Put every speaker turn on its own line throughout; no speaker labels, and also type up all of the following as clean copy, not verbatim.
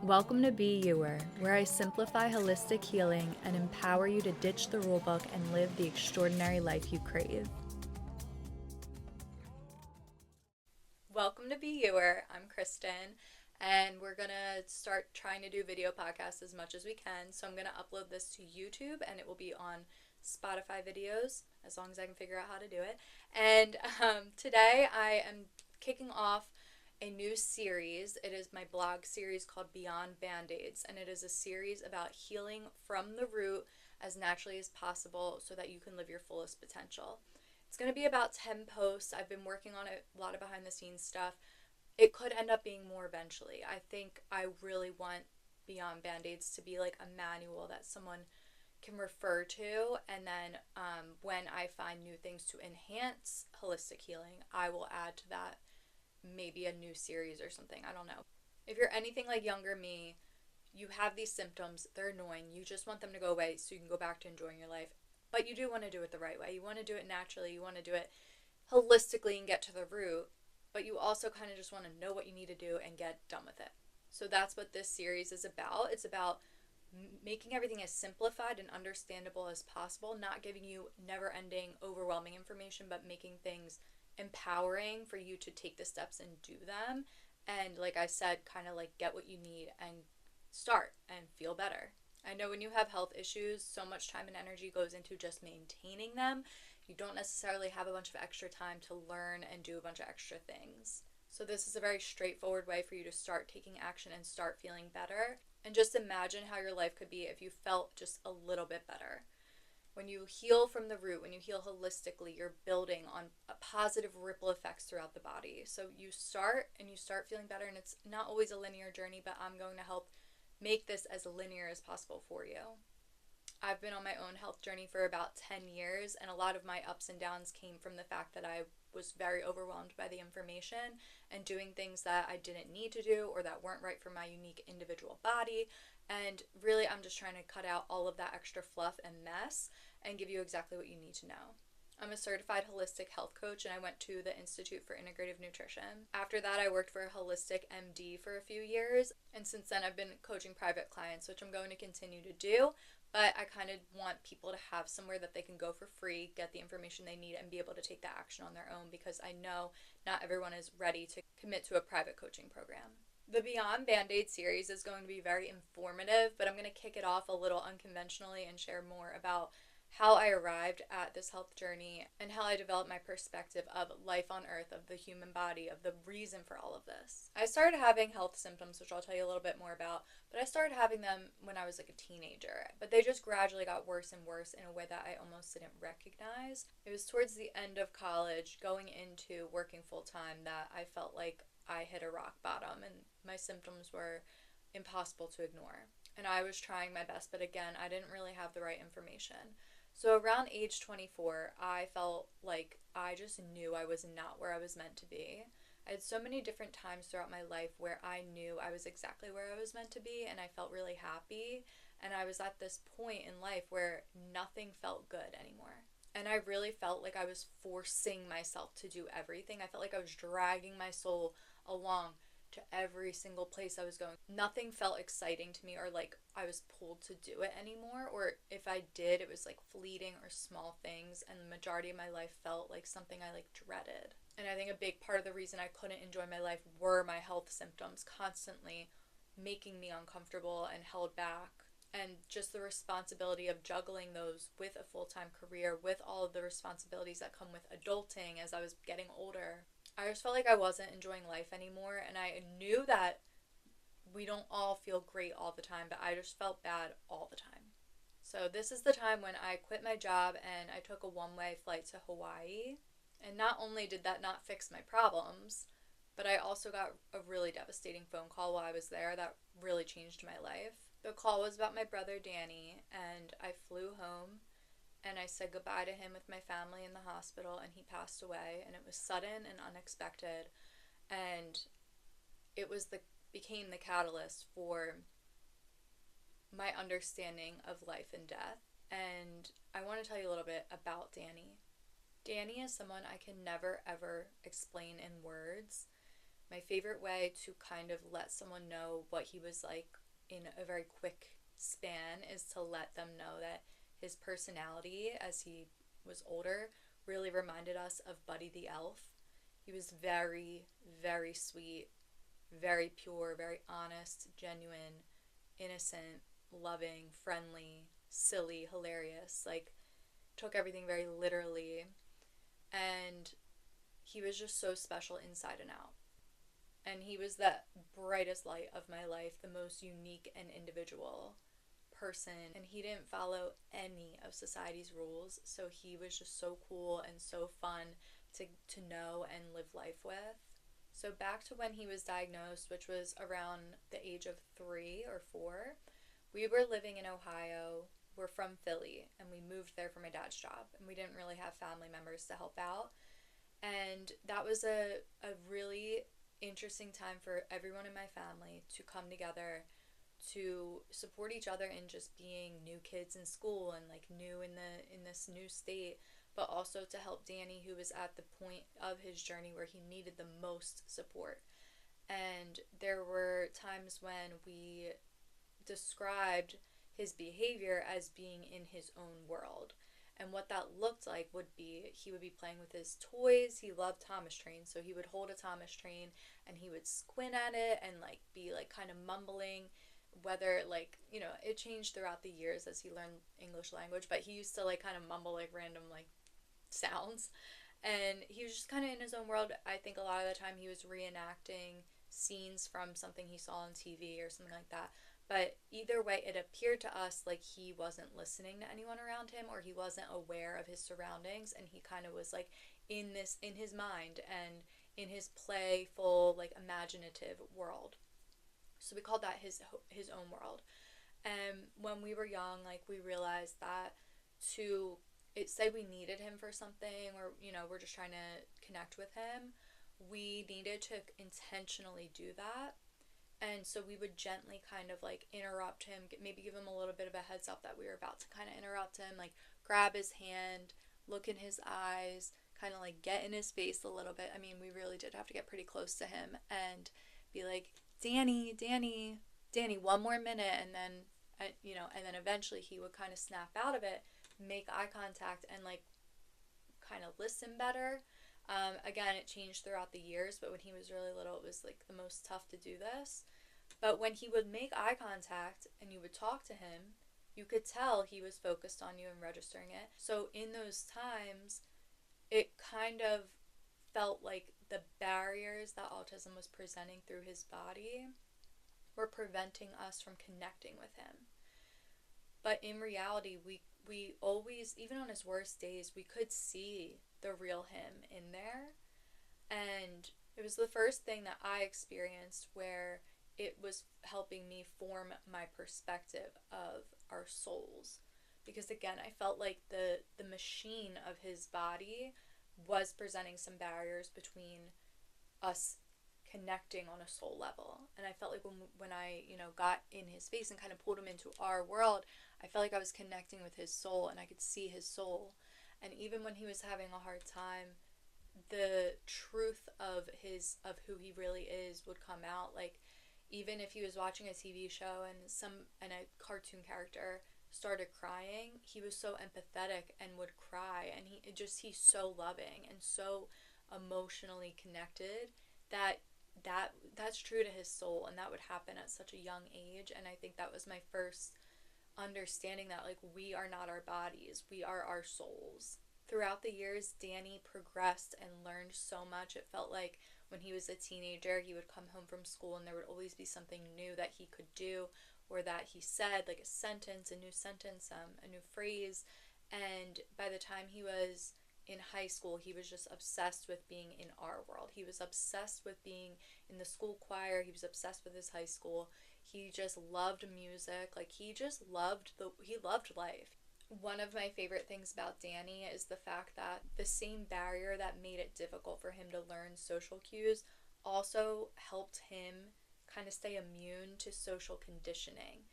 Welcome to Be Youer, where I simplify holistic healing and empower you to ditch the rulebook and live the extraordinary life you crave. Welcome to Be Youer. I'm Kristen, and we're going to start trying to do video podcasts as much as we can. So I'm going to upload this to YouTube, and it will be on Spotify videos, as long as I can figure out how to do it. And today I am kicking off a new series. It is my blog series called Beyond Band-Aids, and it is a series about healing from the root as naturally as possible so that you can live your fullest potential. It's going to be about 10 posts. I've been working on a lot of behind the scenes stuff. It could end up being more eventually. I think I really want Beyond Band-Aids to be like a manual that someone can refer to, and then when I find new things to enhance holistic healing, I will add to that maybe a new series or something. I don't know. If you're anything like younger me, you have these symptoms, they're annoying, you just want them to go away so you can go back to enjoying your life, but you do want to do it the right way. You want to do it naturally, you want to do it holistically and get to the root, but you also kind of just want to know what you need to do and get done with it. So that's what this series is about. It's about making everything as simplified and understandable as possible, not giving you never-ending, overwhelming information, but making things empowering for you to take the steps and do them. And like I said, kind of like get what you need and start and feel better. I know when you have health issues, so much time and energy goes into just maintaining them. You don't necessarily have a bunch of extra time to learn and do a bunch of extra things. So this is a very straightforward way for you to start taking action and start feeling better. And just imagine how your life could be if you felt just a little bit better. When you heal from the root, when you heal holistically, you're building on a positive ripple effects throughout the body. So you start feeling better, and it's not always a linear journey, but I'm going to help make this as linear as possible for you. I've been on my own health journey for about 10 years, and a lot of my ups and downs came from the fact that I was very overwhelmed by the information and doing things that I didn't need to do or that weren't right for my unique individual body. And really, I'm just trying to cut out all of that extra fluff and mess and give you exactly what you need to know. I'm a certified holistic health coach, and I went to the Institute for Integrative Nutrition. After that, I worked for a holistic MD for a few years, and since then I've been coaching private clients, which I'm going to continue to do, but I kind of want people to have somewhere that they can go for free, get the information they need, and be able to take that action on their own, because I know not everyone is ready to commit to a private coaching program. The Beyond Band-Aid series is going to be very informative, but I'm going to kick it off a little unconventionally and share more about how I arrived at this health journey and how I developed my perspective of life on earth, of the human body, of the reason for all of this. I started having health symptoms, which I'll tell you a little bit more about, but I started having them when I was like a teenager, but they just gradually got worse and worse in a way that I almost didn't recognize. It was towards the end of college, going into working full-time, that I felt like I hit a rock bottom and my symptoms were impossible to ignore. And I was trying my best, but again, I didn't really have the right information. So around age 24, I felt like I just knew I was not where I was meant to be. I had so many different times throughout my life where I knew I was exactly where I was meant to be, and I felt really happy. And I was at this point in life where nothing felt good anymore. And I really felt like I was forcing myself to do everything. I felt like I was dragging my soul along to every single place I was going. Nothing felt exciting to me or like I was pulled to do it anymore, or if I did, it was like fleeting or small things, and the majority of my life felt like something I like dreaded. And I think a big part of the reason I couldn't enjoy my life were my health symptoms constantly making me uncomfortable and held back, and just the responsibility of juggling those with a full-time career, with all of the responsibilities that come with adulting as I was getting older. I just felt like I wasn't enjoying life anymore, and I knew that we don't all feel great all the time, but I just felt bad all the time. So this is the time when I quit my job and I took a one-way flight to Hawaii. And not only did that not fix my problems, but I also got a really devastating phone call while I was there that really changed my life. The call was about my brother Danny, and I flew home and I said goodbye to him with my family in the hospital, and he passed away, and it was sudden and unexpected, and it became the catalyst for my understanding of life and death. And I want to tell you a little bit about Danny. Danny is someone I can never ever explain in words. My favorite way to kind of let someone know what he was like in a very quick span is to let them know that his personality as he was older really reminded us of Buddy the Elf. He was very, very sweet, very pure, very honest, genuine, innocent, loving, friendly, silly, hilarious. Like, took everything very literally. And he was just so special inside and out. And he was the brightest light of my life, the most unique and individual person. And he didn't follow any of society's rules. So he was just so cool and so fun to know and live life with. So back to when he was diagnosed, which was around the age of 3 or 4, we were living in Ohio. We're from Philly, and we moved there for my dad's job, and we didn't really have family members to help out. And that was a really interesting time for everyone in my family to come together to support each other in just being new kids in school and like new in this new state, but also to help Danny, who was at the point of his journey where he needed the most support. And there were times when we described his behavior as being in his own world. And what that looked like would be he would be playing with his toys. He loved Thomas trains, so he would hold a Thomas train and he would squint at it and like be like kind of mumbling, whether like, you know, it changed throughout the years as he learned English language, but he used to like kind of mumble like random like sounds. And he was just kind of in his own world. I think a lot of the time he was reenacting scenes from something he saw on TV or something like that. But either way, it appeared to us like he wasn't listening to anyone around him, or he wasn't aware of his surroundings, and he kind of was like in his mind and in his playful, like imaginative world. So we called that his own world. And when we were young, like we realized that to say we needed him for something, or you know, we're just trying to connect with him, we needed to intentionally do that. And so we would gently kind of like interrupt him, maybe give him a little bit of a heads up that we were about to kind of interrupt him, like grab his hand, look in his eyes, kind of like get in his face a little bit. I mean, we really did have to get pretty close to him and be like, Danny, Danny, Danny, one more minute. And then, you know, and then eventually he would kind of snap out of it, make eye contact, and like kind of listen better. Again, it changed throughout the years, but when he was really little, it was like the most tough to do this. But when he would make eye contact and you would talk to him, you could tell he was focused on you and registering it. So in those times, it kind of felt like the barriers that autism was presenting through his body were preventing us from connecting with him. But in reality, we always, even on his worst days, we could see the real him in there. And it was the first thing that I experienced where it was helping me form my perspective of our souls. Because again, I felt like the machine of his body was presenting some barriers between us connecting on a soul level. And I felt like when I, you know, got in his face and kind of pulled him into our world, I felt like I was connecting with his soul and I could see his soul. And even when he was having a hard time, the truth of who he really is would come out. Like, even if he was watching a TV show and a cartoon character started crying, he was so empathetic and would cry, and he's so loving and so emotionally connected that's true to his soul, and that would happen at such a young age. And I think that was my first understanding that like we are not our bodies, we are our souls. Throughout the years, Danny progressed and learned so much. It felt like when he was a teenager, he would come home from school and there would always be something new that he could do or that he said, like a sentence, a new sentence, a new phrase. And by the time he was in high school, he was just obsessed with being in our world. He was obsessed with being in the school choir. He was obsessed with his high school. He just loved music. Like he loved life. One of my favorite things about Danny is the fact that the same barrier that made it difficult for him to learn social cues also helped him kind of stay immune to social conditioning.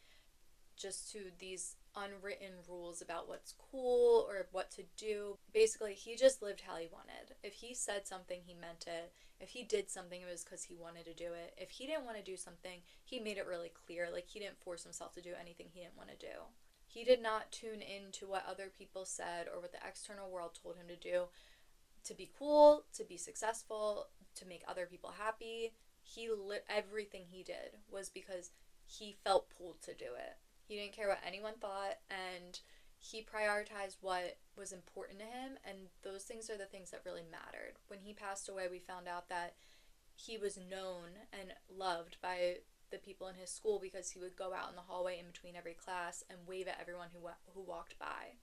just to these unwritten rules about what's cool or what to do. Basically, he just lived how he wanted. If he said something, he meant it. If he did something, it was because he wanted to do it. If he didn't want to do something, he made it really clear. Like, he didn't force himself to do anything he didn't want to do. He did not tune into what other people said or what the external world told him to do to be cool, to be successful, to make other people happy. Everything he did was because he felt pulled to do it. He didn't care what anyone thought, and he prioritized what was important to him, and those things are the things that really mattered. When he passed away, we found out that he was known and loved by the people in his school because he would go out in the hallway in between every class and wave at everyone who walked by.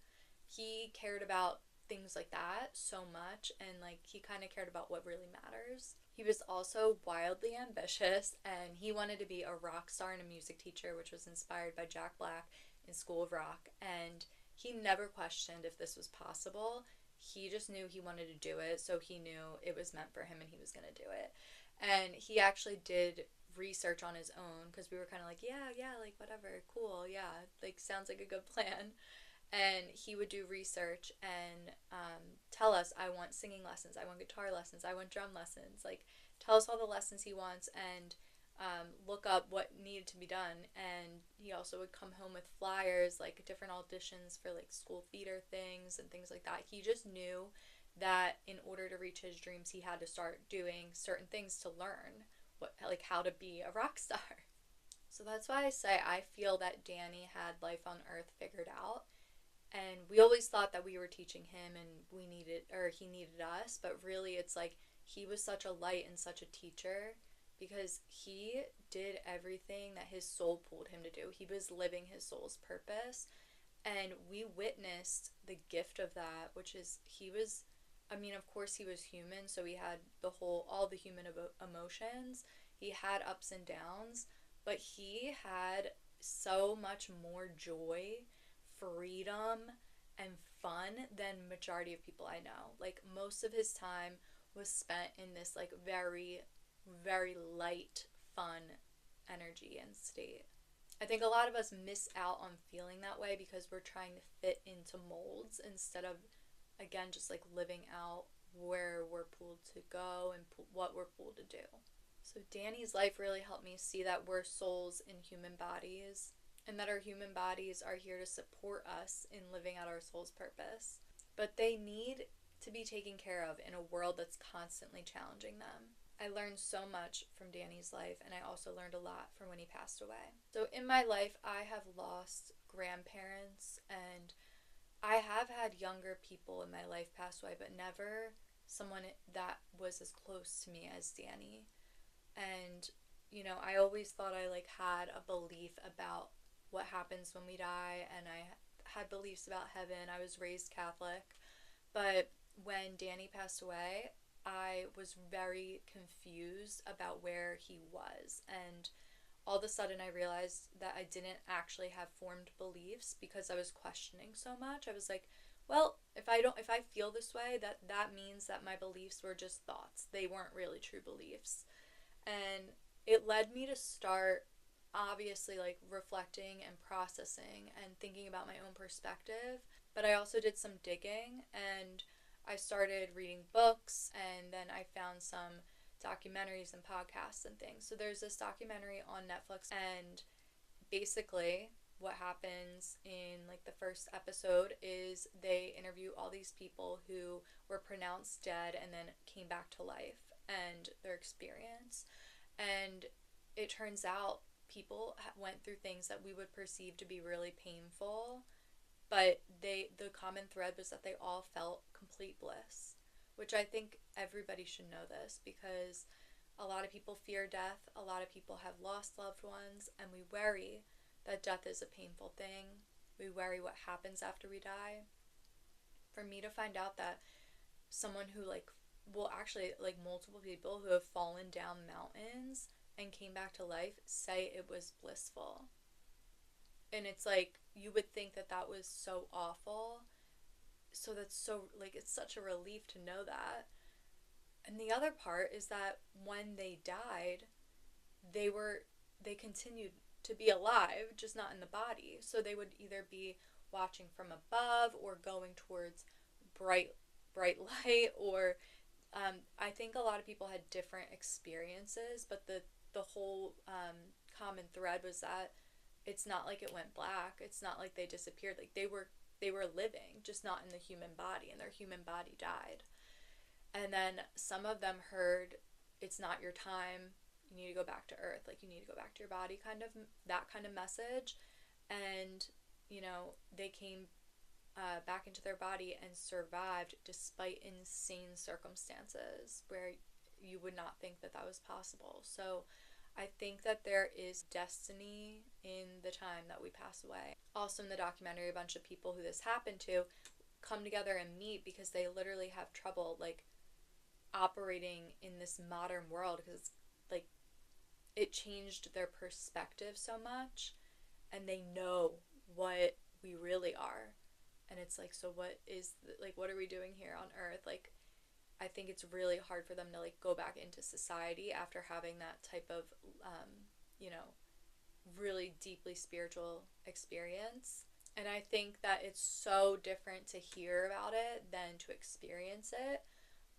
He cared about things like that so much, and like he kind of cared about what really matters. He was also wildly ambitious, and he wanted to be a rock star and a music teacher, which was inspired by Jack Black in School of Rock, and he never questioned if this was possible. He just knew he wanted to do it, so he knew it was meant for him and he was going to do it. And he actually did research on his own because we were kind of like, yeah, like whatever, cool, yeah, like sounds like a good plan. And he would do research and tell us, I want singing lessons, I want guitar lessons, I want drum lessons. Like, tell us all the lessons he wants, and look up what needed to be done. And he also would come home with flyers, like different auditions for like school theater things and things like that. He just knew that in order to reach his dreams, he had to start doing certain things to learn how to be a rock star. So that's why I say I feel that Danny had life on earth figured out. And we always thought that we were teaching him and he needed us, but really it's like he was such a light and such a teacher because he did everything that his soul pulled him to do. He was living his soul's purpose, and we witnessed the gift of that, which is of course he was human, so he had all the human emotions. He had ups and downs, but he had so much more joy, freedom, and fun than majority of people I know. Like, most of his time was spent in this like very, very light, fun energy and state. I think a lot of us miss out on feeling that way because we're trying to fit into molds instead of, again, just like living out where we're pulled to go and what we're pulled to do. So Danny's life really helped me see that we're souls in human bodies, and that our human bodies are here to support us in living out our soul's purpose. But they need to be taken care of in a world that's constantly challenging them. I learned so much from Danny's life, and I also learned a lot from when he passed away. So in my life, I have lost grandparents, and I have had younger people in my life pass away, but never someone that was as close to me as Danny. And, I always thought I had a belief about what happens when we die, and I had beliefs about heaven. I was raised Catholic, but when Danny passed away, I was very confused about where he was, and all of a sudden I realized that I didn't actually have formed beliefs because I was questioning so much. I was like, well, if I feel this way, that means that my beliefs were just thoughts. They weren't really true beliefs. And it led me to start obviously reflecting and processing and thinking about my own perspective, but I also did some digging, and I started reading books, and then I found some documentaries and podcasts and things. So there's this documentary on Netflix, and basically what happens in the first episode is they interview all these people who were pronounced dead and then came back to life and their experience. And it turns out people went through things that we would perceive to be really painful, but the common thread was that they all felt complete bliss, which I think everybody should know this, because a lot of people fear death, a lot of people have lost loved ones, and we worry that death is a painful thing. We worry what happens after we die. For me to find out that someone who multiple people who have fallen down mountains and came back to life say it was blissful. And it's you would think that was so awful. So that's so, it's such a relief to know that. And the other part is that when they died, they continued to be alive, just not in the body. So they would either be watching from above or going towards bright light, or I think a lot of people had different experiences, but the whole common thread was that it's not like it went black. It's not like they disappeared. Like they were living, just not in the human body, and their human body died. And then some of them heard, it's not your time, you need to go back to earth, like you need to go back to your body, kind of that kind of message. And they came back into their body and survived despite insane circumstances where you would not think that that was possible. So I think that there is destiny in the time that we pass away. Also in the documentary, a bunch of people who this happened to come together and meet because they literally have trouble like operating in this modern world, because like it changed their perspective so much, and they know what we really are. And it's like, so what is like, what are we doing here on earth? Like, I think it's really hard for them to like go back into society after having that type of really deeply spiritual experience. And I think that it's so different to hear about it than to experience it,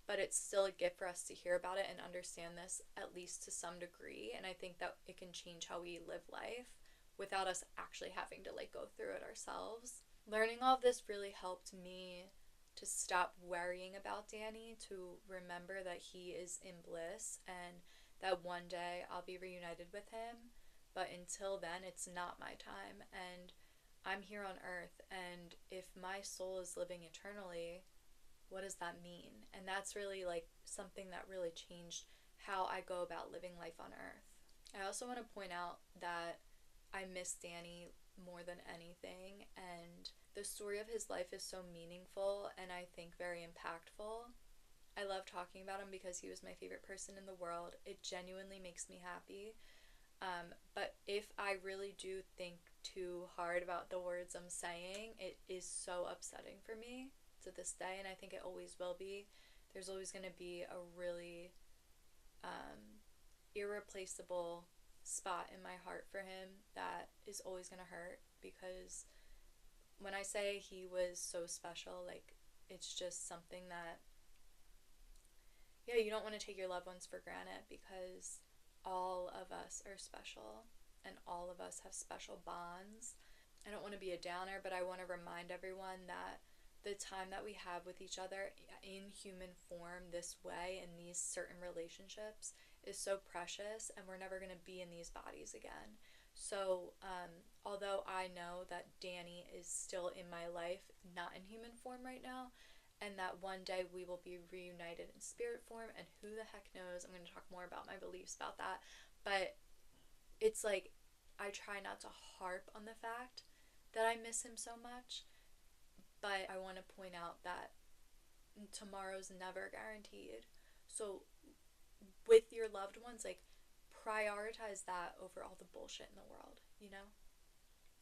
but it's still a gift for us to hear about it and understand this at least to some degree. And I think that it can change how we live life without us actually having to like go through it ourselves. Learning all of this really helped me to stop worrying about Danny, to remember that he is in bliss and that one day I'll be reunited with him. But until then, it's not my time, and I'm here on earth, and if my soul is living eternally, what does that mean? And that's really like something that really changed how I go about living life on earth. I also want to point out that I miss Danny more than anything, and the story of his life is so meaningful and I think very impactful. I love talking about him because he was my favorite person in the world. It genuinely makes me happy. But if I really do think too hard about the words I'm saying, it is so upsetting for me to this day, and I think it always will be. There's always going to be a really irreplaceable spot in my heart for him that is always going to hurt, because when I say he was so special, like, it's just something that, yeah, you don't want to take your loved ones for granted, because all of us are special and all of us have special bonds. I don't want to be a downer, but I want to remind everyone that the time that we have with each other in human form this way, in these certain relationships, is so precious, and we're never going to be in these bodies again. So although I know that Danny is still in my life, not in human form right now, and that one day we will be reunited in spirit form, and who the heck knows, I'm going to talk more about my beliefs about that, but it's like, I try not to harp on the fact that I miss him so much, but I want to point out that tomorrow's never guaranteed. So with your loved ones, like, prioritize that over all the bullshit in the world, you know?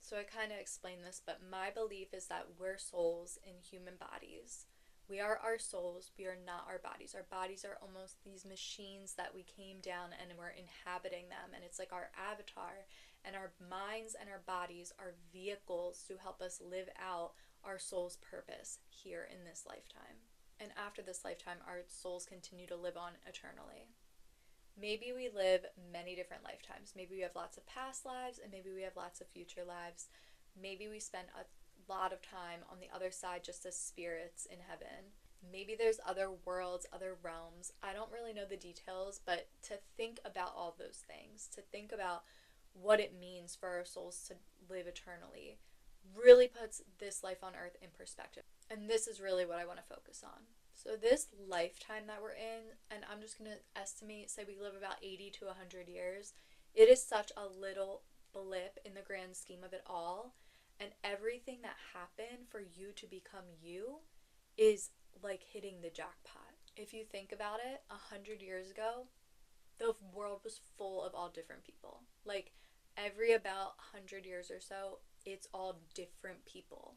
So I kind of explained this, but my belief is that we're souls in human bodies. We are our souls, we are not our bodies. Our bodies are almost these machines that we came down and we're inhabiting them, and it's like our avatar, and our minds and our bodies are vehicles to help us live out our soul's purpose here in this lifetime. And after this lifetime, our souls continue to live on eternally. Maybe we live many different lifetimes. Maybe we have lots of past lives, and maybe we have lots of future lives. Maybe we spend a lot of time on the other side just as spirits in heaven. Maybe there's other worlds, other realms. I don't really know the details, but to think about all those things, to think about what it means for our souls to live eternally, really puts this life on earth in perspective. And this is really what I want to focus on. So this lifetime that we're in, and I'm just going to estimate, say we live about 80 to 100 years, it is such a little blip in the grand scheme of it all. And everything that happened for you to become you is like hitting the jackpot. If you think about it, 100 years ago, the world was full of all different people. Like, every about 100 years or so, it's all different people.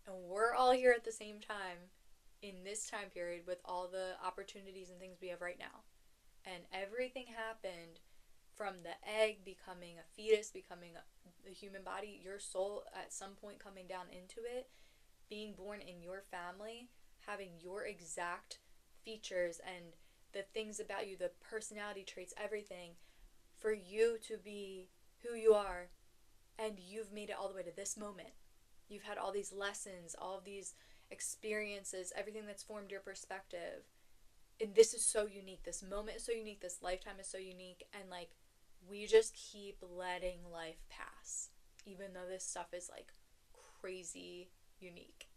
And we're all here at the same time in this time period with all the opportunities and things we have right now. And everything happened from the egg becoming a fetus, becoming the human body, your soul at some point coming down into it, being born in your family, having your exact features and the things about you, the personality traits, everything, for you to be who you are, and you've made it all the way to this moment. You've had all these lessons, all of these experiences, everything that's formed your perspective. And this is so unique. This moment is so unique. This lifetime is so unique. And like, we just keep letting life pass, even though this stuff is like crazy unique.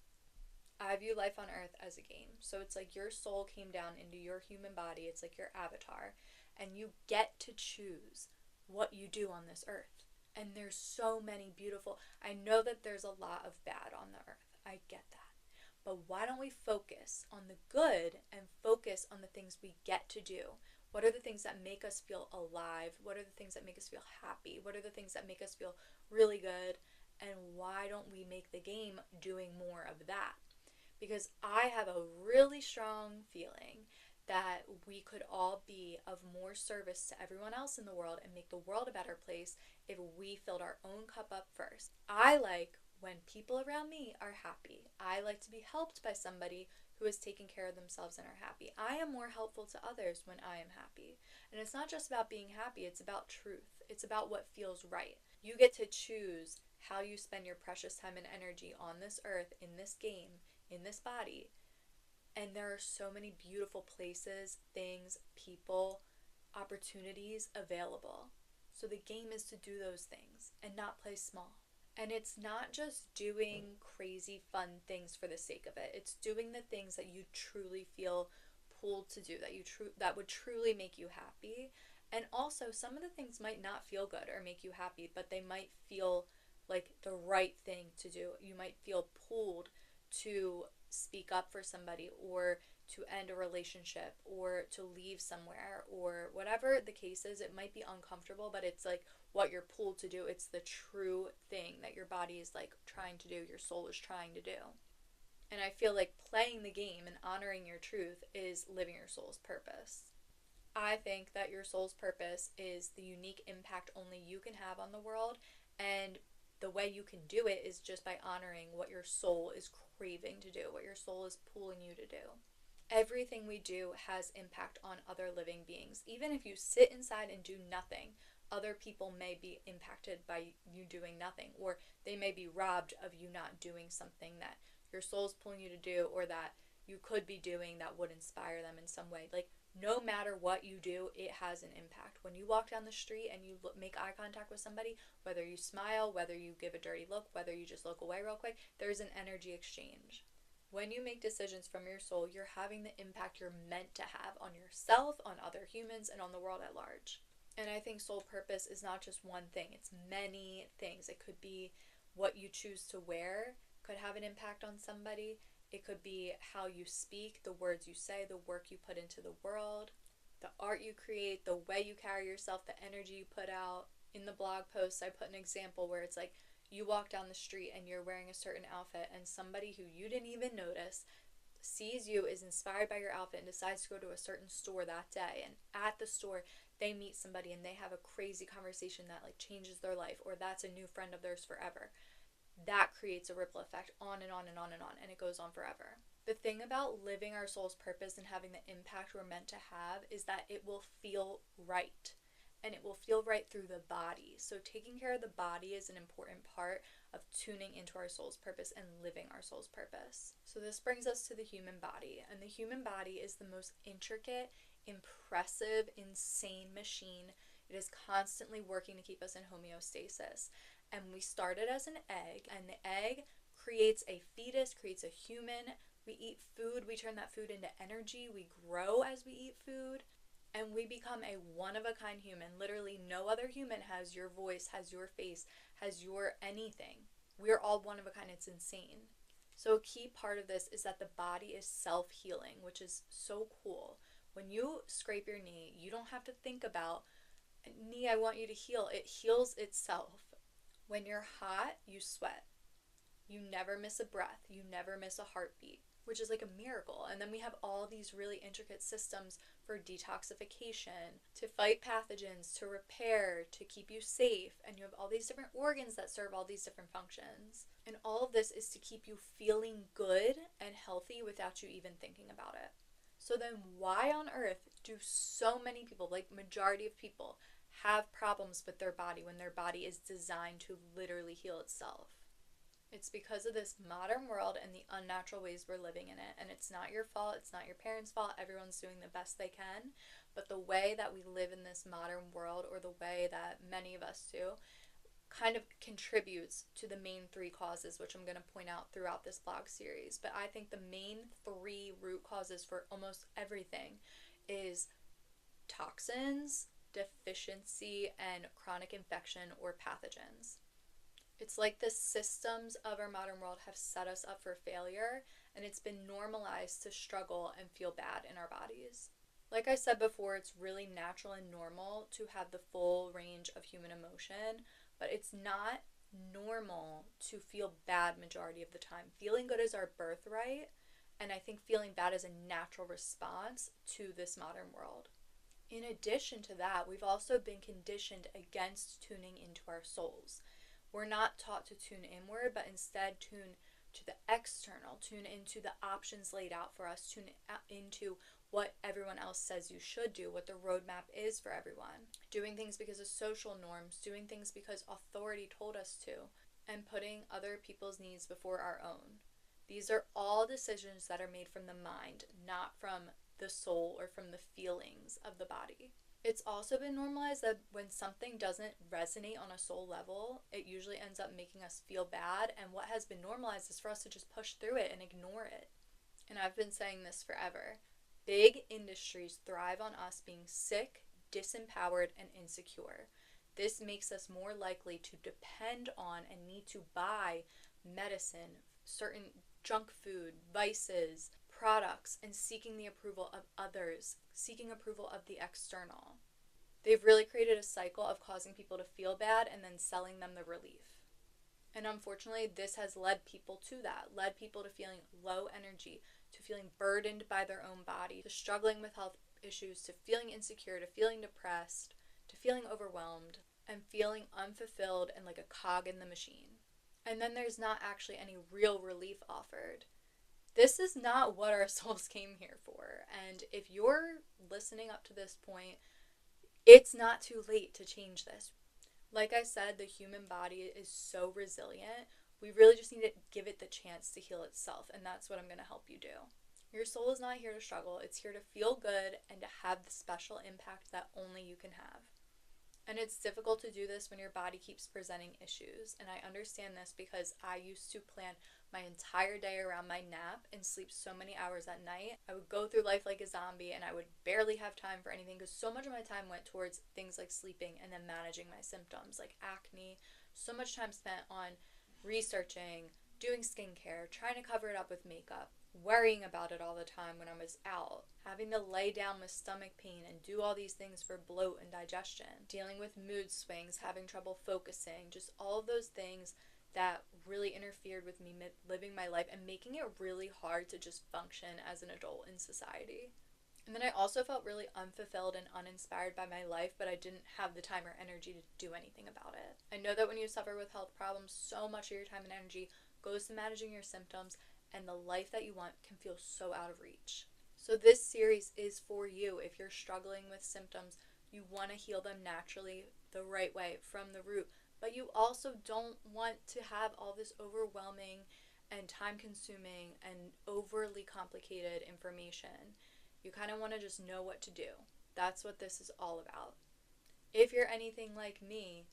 I view life on earth as a game. So it's like your soul came down into your human body. It's like your avatar. And you get to choose what you do on this earth. And there's so many beautiful, I know that there's a lot of bad on the earth. I get that. But why don't we focus on the good and focus on the things we get to do? What are the things that make us feel alive? What are the things that make us feel happy? What are the things that make us feel really good? And why don't we make the game doing more of that? Because I have a really strong feeling that we could all be of more service to everyone else in the world and make the world a better place if we filled our own cup up first. I like when people around me are happy. I like to be helped by somebody who is taking care of themselves and are happy. I am more helpful to others when I am happy. And it's not just about being happy, it's about truth. It's about what feels right. You get to choose how you spend your precious time and energy on this earth, in this game, in this body. And there are so many beautiful places, things, people, opportunities available. So the game is to do those things and not play small. And it's not just doing crazy fun things for the sake of it. It's doing the things that you truly feel pulled to do, that would truly make you happy. And also, some of the things might not feel good or make you happy, but they might feel like the right thing to do. You might feel pulled to speak up for somebody, or to end a relationship, or to leave somewhere, or whatever the case is. It might be uncomfortable, but it's like what you're pulled to do. It's the true thing that your body is like trying to do, your soul is trying to do. And I feel like playing the game and honoring your truth is living your soul's purpose. I think that your soul's purpose is the unique impact only you can have on the world, and the way you can do it is just by honoring what your soul is craving to do, what your soul is pulling you to do. Everything we do has impact on other living beings. Even if you sit inside and do nothing, other people may be impacted by you doing nothing, or they may be robbed of you not doing something that your soul's pulling you to do, or that you could be doing that would inspire them in some way. Like, no matter what you do, it has an impact. When you walk down the street and you make eye contact with somebody, whether you smile, whether you give a dirty look, whether you just look away real quick, there's an energy exchange. When you make decisions from your soul, you're having the impact you're meant to have on yourself, on other humans, and on the world at large. And I think soul purpose is not just one thing, it's many things. It could be what you choose to wear, could have an impact on somebody. It could be how you speak, the words you say, the work you put into the world, the art you create, the way you carry yourself, the energy you put out. In the blog post, I put an example where it's like you walk down the street and you're wearing a certain outfit, and somebody who you didn't even notice sees you, is inspired by your outfit, and decides to go to a certain store that day. And at the store, they meet somebody and they have a crazy conversation that like changes their life, or that's a new friend of theirs forever. That creates a ripple effect on and on and on and on, and it goes on forever. The thing about living our soul's purpose and having the impact we're meant to have is that it will feel right, and it will feel right through the body. So taking care of the body is an important part of tuning into our soul's purpose and living our soul's purpose. So this brings us to the human body, and the human body is the most intricate, impressive, insane machine. It is constantly working to keep us in homeostasis. And we started as an egg, and the egg creates a fetus, creates a human. We eat food, we turn that food into energy, we grow as we eat food, and we become a one-of-a-kind human. Literally no other human has your voice, has your face, has your anything. We're all one of a kind. It's insane. So a key part of this is that the body is self-healing, which is so cool. When you scrape your knee, you don't have to think about, knee, I want you to heal. It heals itself. When you're hot, you sweat. You never miss a breath. You never miss a heartbeat. which is like a miracle. And then we have all these really intricate systems for detoxification, to fight pathogens, to repair, to keep you safe. And you have all these different organs that serve all these different functions. And all of this is to keep you feeling good and healthy without you even thinking about it. So then why on earth do so many people, like majority of people, have problems with their body when their body is designed to literally heal itself? It's because of this modern world and the unnatural ways we're living in it. And it's not your fault. It's not your parents' fault. Everyone's doing the best they can. But the way that we live in this modern world, or the way that many of us do, kind of contributes to the main three causes, which I'm going to point out throughout this blog series. But I think the main three root causes for almost everything is toxins, deficiency, and chronic infection or pathogens. It's like the systems of our modern world have set us up for failure, and it's been normalized to struggle and feel bad in our bodies. Like I said before, it's really natural and normal to have the full range of human emotion, but it's not normal to feel bad majority of the time. Feeling good is our birthright, and I think feeling bad is a natural response to this modern world. In addition to that, we've also been conditioned against tuning into our souls. We're not taught to tune inward, but instead tune to the external, tune into the options laid out for us, tune into what everyone else says you should do, what the roadmap is for everyone. Doing things because of social norms, doing things because authority told us to, and putting other people's needs before our own. These are all decisions that are made from the mind, not from the soul or from the feelings of the body. It's also been normalized that when something doesn't resonate on a soul level, it usually ends up making us feel bad, and what has been normalized is for us to just push through it and ignore it. And I've been saying this forever. Big industries thrive on us being sick, disempowered, and insecure. This makes us more likely to depend on and need to buy medicine, certain junk food, vices, products, and seeking the approval of others, seeking approval of the external. They've really created a cycle of causing people to feel bad and then selling them the relief. And unfortunately, this has led people to that, led people to feeling low energy, to feeling burdened by their own body, to struggling with health issues, to feeling insecure, to feeling depressed, to feeling overwhelmed, and feeling unfulfilled and like a cog in the machine. And then there's not actually any real relief offered. This is not what our souls came here for. And if you're listening up to this point, it's not too late to change this. Like I said, the human body is so resilient. We really just need to give it the chance to heal itself, and that's what I'm going to help you do. Your soul is not here to struggle. It's here to feel good and to have the special impact that only you can have. And it's difficult to do this when your body keeps presenting issues. And I understand this because I used to plan my entire day around my nap and sleep so many hours at night. I would go through life like a zombie, and I would barely have time for anything because so much of my time went towards things like sleeping and then managing my symptoms like acne. So much time spent on researching, doing skincare, trying to cover it up with makeup, worrying about it all the time when I was out, having to lay down with stomach pain and do all these things for bloat and digestion, dealing with mood swings, having trouble focusing, just all of those things that really interfered with me living my life and making it really hard to just function as an adult in society. And then I also felt really unfulfilled and uninspired by my life, but I didn't have the time or energy to do anything about it. I know that when you suffer with health problems, so much of your time and energy goes to managing your symptoms, and the life that you want can feel so out of reach. So this series is for you if you're struggling with symptoms, you want to heal them naturally, the right way, from the root, but you also don't want to have all this overwhelming and time-consuming and overly complicated information. You kind of want to just know what to do. That's what this is all about. If you're anything like me,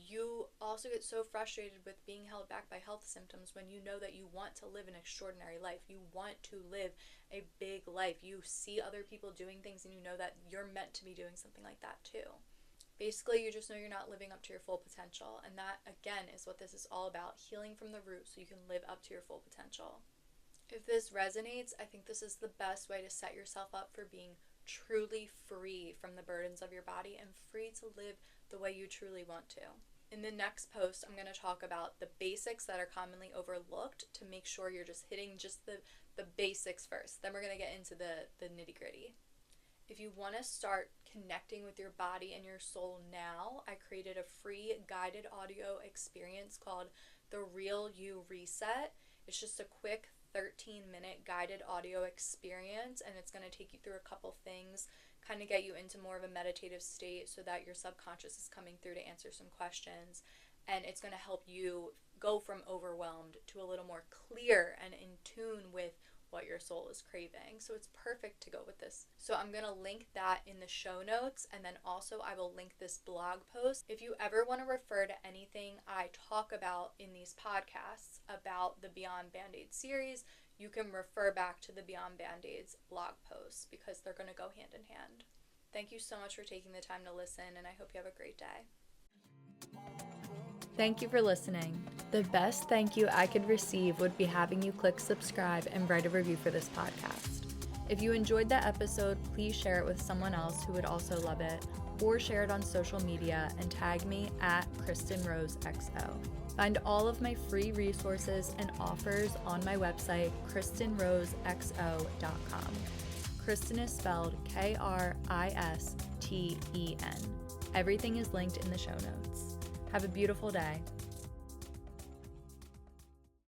you also get so frustrated with being held back by health symptoms when you know that you want to live an extraordinary life. You want to live a big life. You see other people doing things and you know that you're meant to be doing something like that too. Basically, you just know you're not living up to your full potential. And that, again, is what this is all about. Healing from the root so you can live up to your full potential. If this resonates, I think this is the best way to set yourself up for being truly free from the burdens of your body and free to live the way you truly want to. In the next post, I'm going to talk about the basics that are commonly overlooked to make sure you're just hitting just the basics first. Then we're going to get into the nitty gritty. If you want to start connecting with your body and your soul now, I created a free guided audio experience called The Real You Reset. It's just a quick 13-minute guided audio experience, and it's going to take you through a couple things, kind of get you into more of a meditative state so that your subconscious is coming through to answer some questions, and it's going to help you go from overwhelmed to a little more clear and in tune with what your soul is craving. So it's perfect to go with this. So I'm going to link that in the show notes, and then also I will link this blog post. If you ever want to refer to anything I talk about in these podcasts about the Beyond Band-Aid series, you can refer back to the Beyond Band-Aids blog posts because they're going to go hand in hand. Thank you so much for taking the time to listen, and I hope you have a great day. Thank you for listening. The best thank you I could receive would be having you click subscribe and write a review for this podcast. If you enjoyed that episode, please share it with someone else who would also love it, or share it on social media and tag me at KristenRoseXO. Find all of my free resources and offers on my website, KristenRoseXO.com. Kristen is spelled Kristen. Everything is linked in the show notes. Have a beautiful day.